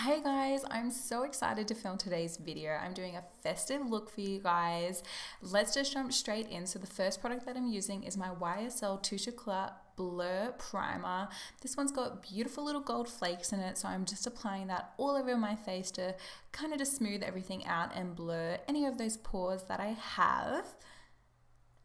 Hey guys, I'm so excited to film today's video. I'm doing a festive look for you guys. Let's just jump straight in. So the first product that I'm using is my Ysl Touche Blur Primer. This one's got beautiful little gold flakes in it, so I'm just applying that all over my face to kind of just smooth everything out and blur any of those pores that I have.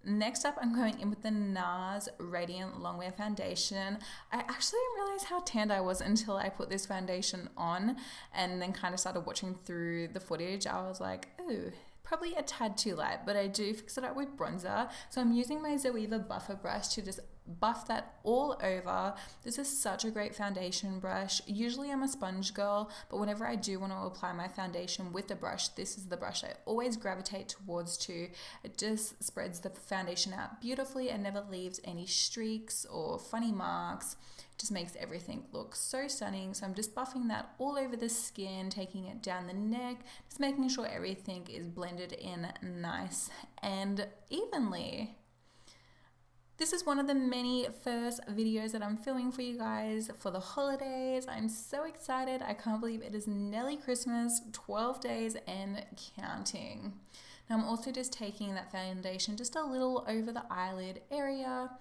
Next up, I'm going in with the Nars Radiant Longwear Foundation. I actually didn't realize how tanned I was until I put this foundation on and then kind of started watching through the footage. I was like, ooh, probably a tad too light, but I do fix it up with bronzer. So I'm using my Zoeva buffer brush to just buff that all over. This is such a great foundation brush. Usually I'm a sponge girl, but whenever I do want to apply my foundation with the brush, this is the brush I always gravitate towards too. It just spreads the foundation out beautifully and never leaves any streaks or funny marks. Just makes everything look so stunning. So I'm just buffing that all over the skin, taking it down the neck, just making sure everything is blended in nice and evenly. This is one of the many first videos that I'm filming for you guys for the holidays. I'm so excited. I can't believe it is nearly Christmas, 12 days and counting. Now I'm also just taking that foundation just a little over the eyelid area,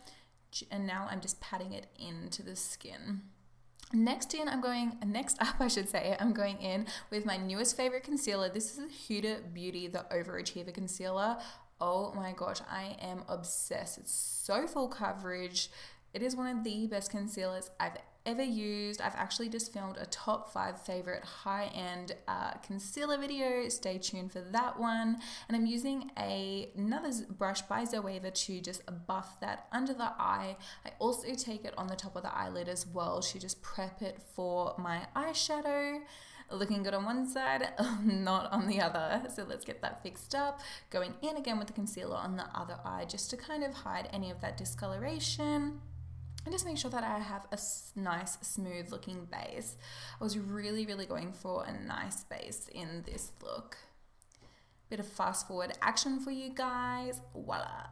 and now I'm just patting it into the skin. Next up, I'm going in with my newest favorite concealer. This is Huda Beauty, the Overachiever Concealer. Oh my gosh, I am obsessed. It's so full coverage. It is one of the best concealers I've ever used. I've actually just filmed a top 5 favorite high-end concealer video. Stay tuned for that one. And I'm using another brush by Zoeva to just buff that under the eye. I also take it on the top of the eyelid as well to just prep it for my eyeshadow. Looking good on one side, not on the other. So let's get that fixed up. Going in again with the concealer on the other eye just to kind of hide any of that discoloration. And just make sure that I have a nice, smooth looking base. I was really going for a nice base in this look. Bit of fast forward action for you guys. Voila.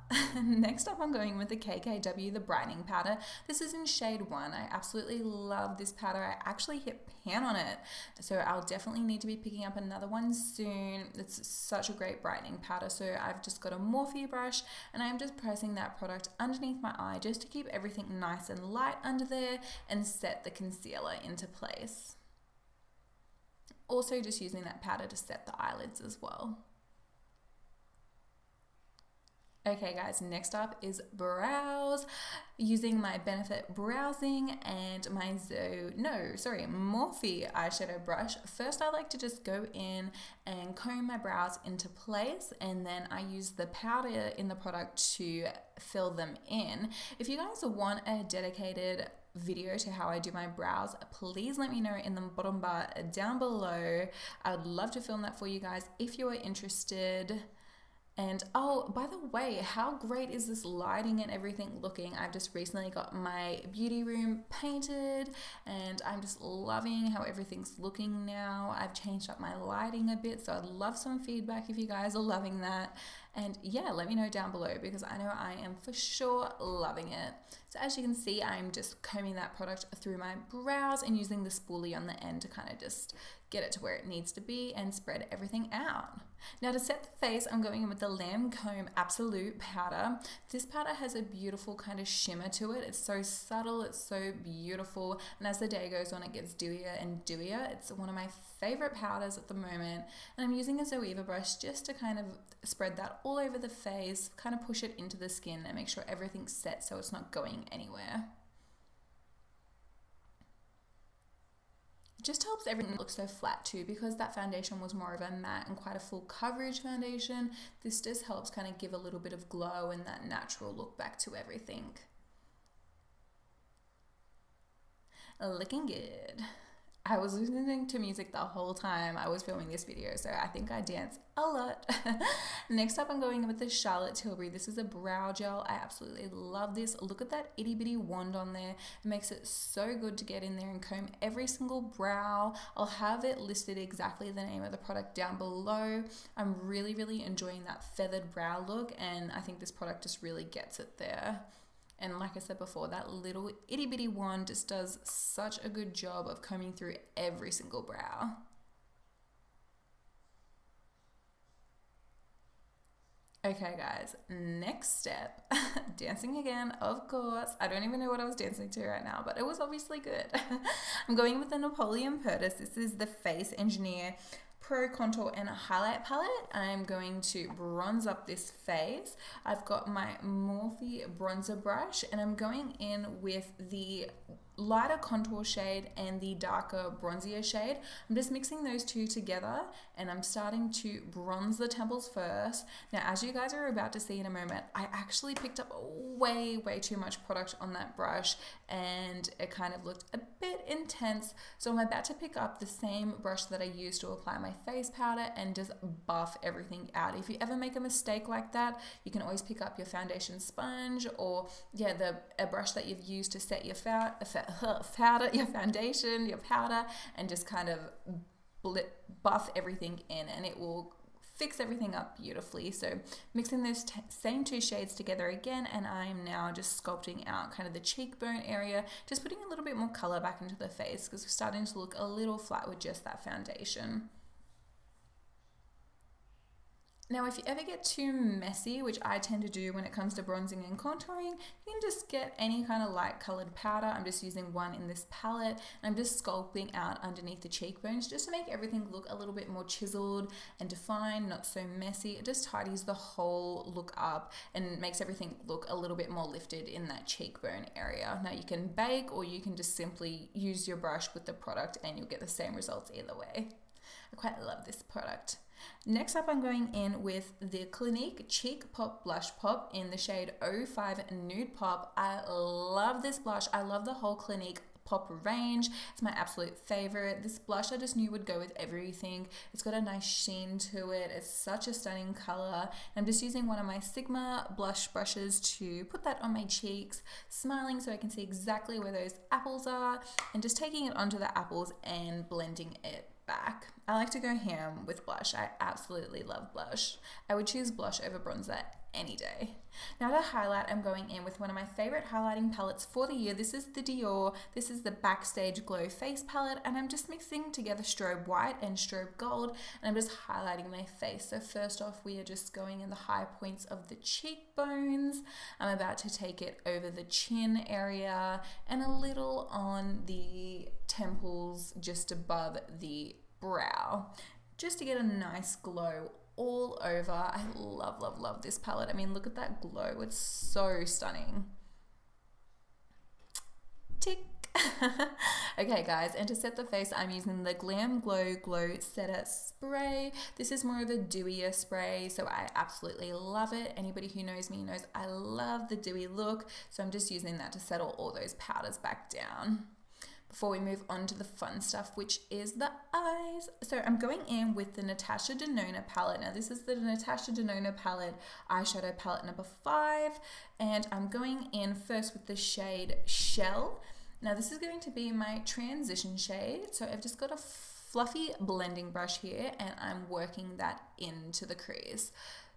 Next up, I'm going with the KKW, the brightening powder. This is in shade 1. I absolutely love this powder. I actually hit pan on it, so I'll definitely need to be picking up another one soon. It's such a great brightening powder. So I've just got a Morphe brush and I'm just pressing that product underneath my eye just to keep everything nice and light under there and set the concealer into place. Also just using that powder to set the eyelids as well. Okay guys, next up is brows. Using my Benefit Browsing and my Morphe eyeshadow brush. First I like to just go in and comb my brows into place, and then I use the powder in the product to fill them in. If you guys want a dedicated video to how I do my brows, please let me know in the bottom bar down below. I would love to film that for you guys if you are interested. And oh, by the way, how great is this lighting and everything looking? I've just recently got my beauty room painted and I'm just loving how everything's looking now. I've changed up my lighting a bit, so I'd love some feedback if you guys are loving that. And yeah, let me know down below because I know I am for sure loving it. So as you can see, I'm just combing that product through my brows and using the spoolie on the end to kind of just get it to where it needs to be and spread everything out. Now to set the face, I'm going in with the Lancome Absolute powder. This powder has a beautiful kind of shimmer to it. It's so subtle, it's so beautiful, and as the day goes on, it gets dewier and dewier. It's one of my favorite powders at the moment, and I'm using a Zoeva brush just to kind of spread that all over the face, kind of push it into the skin and make sure everything's set so it's not going anywhere. Just helps everything look so flat too, because that foundation was more of a matte and quite a full coverage foundation. This just helps kind of give a little bit of glow and that natural look back to everything. Looking good. I was listening to music the whole time I was filming this video, so I think I danced a lot. Next up, I'm going with the Charlotte Tilbury. This is a brow gel. I absolutely love this. Look at that itty bitty wand on there. It makes it so good to get in there and comb every single brow. I'll have it listed exactly the name of the product down below. I'm really enjoying that feathered brow look, and I think this product just really gets it there. And like I said before, that little itty bitty wand just does such a good job of combing through every single brow. Okay guys, next step, dancing again, of course. I don't even know what I was dancing to right now, but it was obviously good. I'm going with the Napoleon perdis. This is the Face Engineer Pro Contour and Highlight Palette. I'm going to bronze up this face. I've got my Morphe bronzer brush and I'm going in with the lighter contour shade and the darker bronzier shade. I'm just mixing those two together and I'm starting to bronze the temples first. Now, as you guys are about to see in a moment, I actually picked up way too much product on that brush and it kind of looked a bit intense. So I'm about to pick up the same brush that I used to apply my face powder and just buff everything out. If you ever make a mistake like that, you can always pick up your foundation sponge or a brush that you've used to set your your foundation, your powder, and just kind of buff everything in and it will fix everything up beautifully. So mixing those same two shades together again, and I'm now just sculpting out kind of the cheekbone area, just putting a little bit more color back into the face because we're starting to look a little flat with just that foundation. Now, if you ever get too messy, which I tend to do when it comes to bronzing and contouring, you can just get any kind of light colored powder. I'm just using one in this palette. And I'm just sculpting out underneath the cheekbones just to make everything look a little bit more chiseled and defined, not so messy. It just tidies the whole look up and makes everything look a little bit more lifted in that cheekbone area. Now, you can bake or you can just simply use your brush with the product and you'll get the same results either way. I quite love this product. Next up, I'm going in with the Clinique Cheek Pop Blush Pop in the shade 05 Nude Pop. I love this blush. I love the whole Clinique Pop range. It's my absolute favorite. This blush I just knew would go with everything. It's got a nice sheen to it. It's such a stunning color. I'm just using one of my Sigma blush brushes to put that on my cheeks, smiling so I can see exactly where those apples are, and just taking it onto the apples and blending it back. I like to go ham with blush. I absolutely love blush. I would choose blush over bronzer any day. Now to highlight, I'm going in with one of my favorite highlighting palettes for the year. This is the Dior. This is the Backstage Glow Face Palette, and I'm just mixing together strobe white and strobe gold, and I'm just highlighting my face. So first off, we are just going in the high points of the cheekbones. I'm about to take it over the chin area and a little on the temples just above the brow, just to get a nice glow all over. I love this palette. I mean, look at that glow. It's so stunning. Tick. Okay guys, and to set the face, I'm using the Glam Glow Glow Setter Spray. This is more of a dewier spray, so I absolutely love it. Anybody who knows me knows I love the dewy look, so I'm just using that to settle all those powders back down before we move on to the fun stuff, which is the eyes. So I'm going in with the Natasha Denona palette. Now this is the Natasha Denona palette, eyeshadow palette number 5, and I'm going in first with the shade Shell. Now this is going to be my transition shade, so I've just got a fluffy blending brush here and I'm working that into the crease.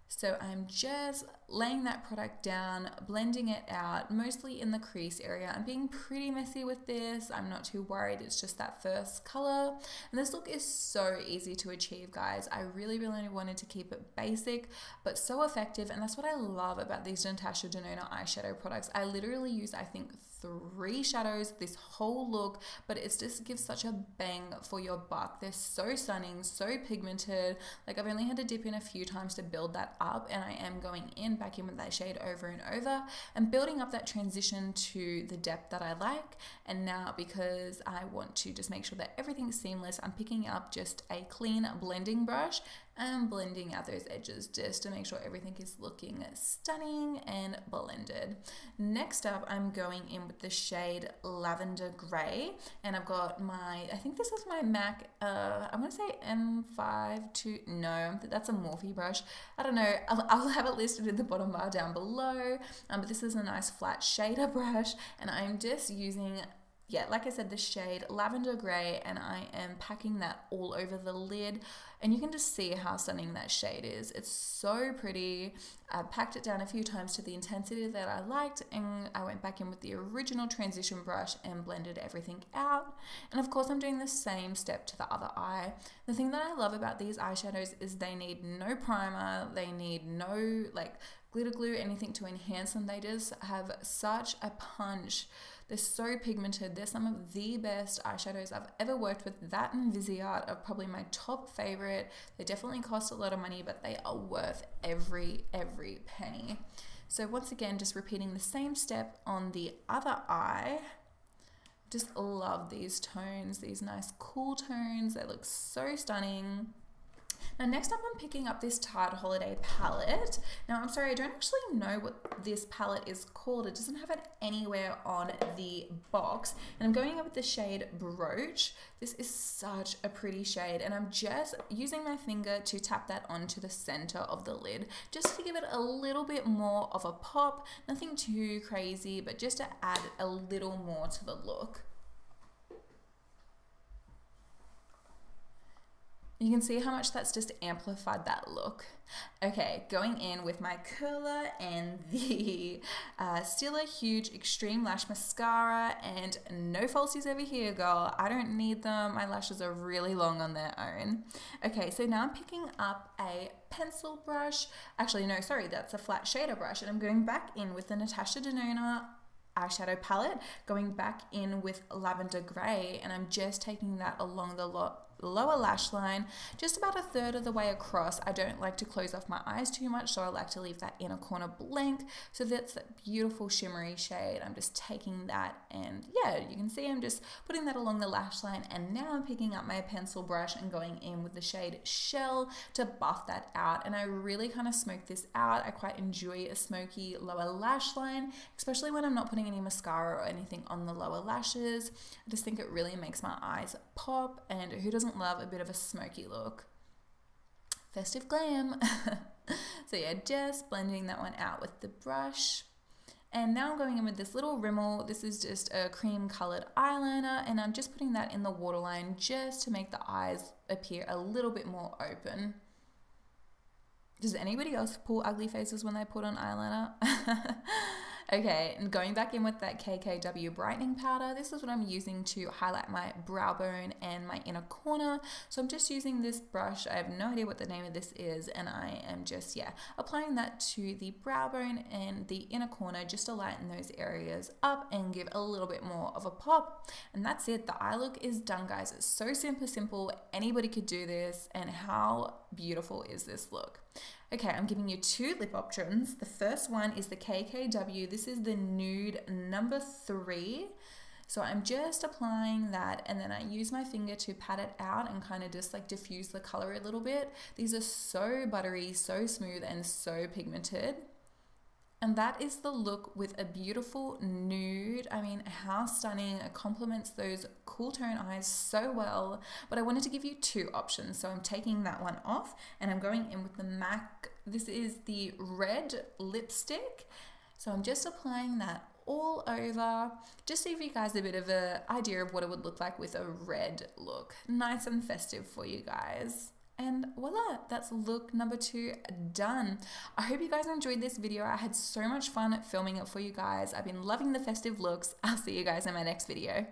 So I'm just laying that product down, blending it out, mostly in the crease area. I'm being pretty messy with this. I'm not too worried. It's just that first color. And this look is so easy to achieve, guys. I really wanted to keep it basic, but so effective. And that's what I love about these Natasha Denona eyeshadow products. I literally use, I think, 3 shadows this whole look, but it just gives such a bang for your buck. They're so stunning, so pigmented. Like, I've only had to dip in a few times to build that up, and I am going back in with that shade over and over and building up that transition to the depth that I like. And now, because I want to just make sure that everything's seamless, I'm picking up just a clean blending brush and blending out those edges just to make sure everything is looking stunning and blended. Next up, I'm going in with the shade Lavender Grey, and I've got my, I think this is my MAC, I'm gonna say M52, no, that's a Morphe brush. I don't know, I'll have it listed in the bottom bar down below, but this is a nice flat shader brush, and I'm just using yeah, like I said, the shade Lavender Grey, and I am packing that all over the lid, and you can just see how stunning that shade is. It's so pretty. I packed it down a few times to the intensity that I liked, and I went back in with the original transition brush and blended everything out. And of course, I'm doing the same step to the other eye. The thing that I love about these eyeshadows is they need no primer, they need no like glitter glue, anything to enhance them. They just have such a punch. They're so pigmented. They're some of the best eyeshadows I've ever worked with. That and Viseart are probably my top favorite. They definitely cost a lot of money, but they are worth every penny. So once again, just repeating the same step on the other eye. Just love these tones, these nice cool tones. They look so stunning. Now next up, I'm picking up this Tarte Holiday palette. Now I'm sorry, I don't actually know what this palette is called. It doesn't have it anywhere on the box. And I'm going up with the shade Broach. This is such a pretty shade, and I'm just using my finger to tap that onto the center of the lid, just to give it a little bit more of a pop. Nothing too crazy, but just to add a little more to the look. You can see how much that's just amplified that look. Okay, going in with my curler and the Stila HUGE Extreme Lash Mascara, and no falsies over here, girl. I don't need them. My lashes are really long on their own. Okay, so now I'm picking up a pencil brush. Actually, no, sorry, that's a flat shader brush, and I'm going back in with the Natasha Denona eyeshadow palette, going back in with Lavender Grey, and I'm just taking that along the lower lash line, just about a third of the way across. I don't like to close off my eyes too much, so I like to leave that inner corner blank. So that's that beautiful shimmery shade. I'm just taking that, and yeah, you can see I'm just putting that along the lash line, and now I'm picking up my pencil brush and going in with the shade Shell to buff that out. And I really kind of smoke this out. I quite enjoy a smoky lower lash line, especially when I'm not putting any mascara or anything on the lower lashes. I just think it really makes my eyes pop, and who doesn't love a bit of a smoky look? Festive glam. So yeah, just blending that one out with the brush. And now I'm going in with this little Rimmel. This is just a cream colored eyeliner, and I'm just putting that in the waterline just to make the eyes appear a little bit more open. Does anybody else pull ugly faces when they put on eyeliner? Okay, and going back in with that KKW brightening powder. This is what I'm using to highlight my brow bone and my inner corner. So I'm just using this brush. I have no idea what the name of this is, and I am just, yeah, applying that to the brow bone and the inner corner just to lighten those areas up and give a little bit more of a pop. And that's it. The eye look is done, guys. It's so simple. Anybody could do this, and how beautiful is this look? Okay, I'm giving you two lip options. The first one is the KKW. This is the Nude number 3. So I'm just applying that, and then I use my finger to pat it out and kind of just like diffuse the color a little bit. These are so buttery, so smooth, and so pigmented. And that is the look with a beautiful nude. I mean, how stunning. It complements those cool tone eyes so well. But I wanted to give you two options. So I'm taking that one off, and I'm going in with the MAC. This is the red lipstick. So I'm just applying that all over, just to give you guys a bit of an idea of what it would look like with a red look. Nice and festive for you guys. And voila, that's look number 2 done. I hope you guys enjoyed this video. I had so much fun filming it for you guys. I've been loving the festive looks. I'll see you guys in my next video.